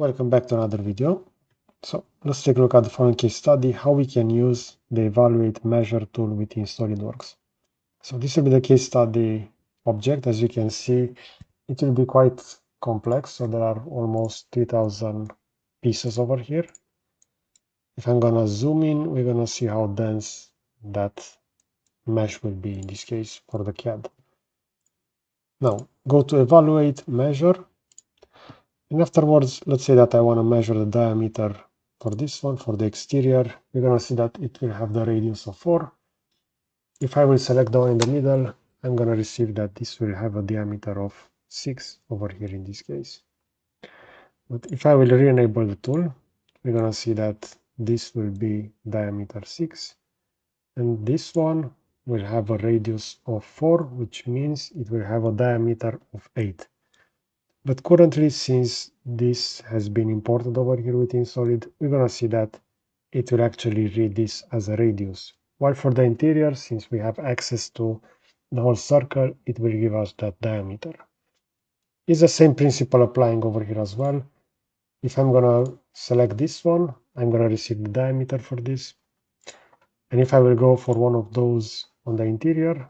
Welcome back to another video. So let's take a look at the following case study, how we can use the Evaluate measure tool within SolidWorks. So this will be the case study object. As you can see, it will be quite complex. So there are almost 3,000 pieces over here. If I'm gonna zoom in, we're gonna see how dense that mesh will be in this case for the CAD. Now go to Evaluate measure. And afterwards, let's say that I want to measure the diameter for this one, for the exterior. We're going to see that it will have the radius of 4. If I will select the one in the middle, I'm going to receive that this will have a diameter of 6 over here in this case. But if I will re-enable the tool, we're going to see that this will be diameter 6. And this one will have a radius of 4, which means it will have a diameter of 8. But currently, since this has been imported over here within Solid, we're going to see that it will actually read this as a radius. While for the interior, since we have access to the whole circle, it will give us that diameter. It's the same principle applying over here as well. If I'm going to select this one, I'm going to receive the diameter for this. And if I will go for one of those on the interior,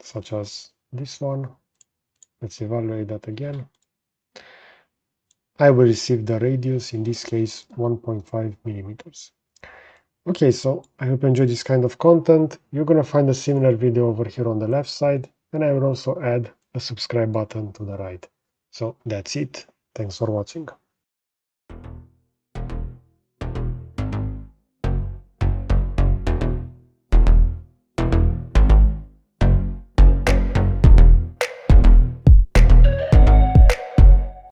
such as this one, let's evaluate that again. I will receive the radius, in this case 1.5 millimeters. Okay, so I hope you enjoy this kind of content. You're going to find a similar video over here on the left side, and I will also add a subscribe button to the right. So that's it. Thanks for watching.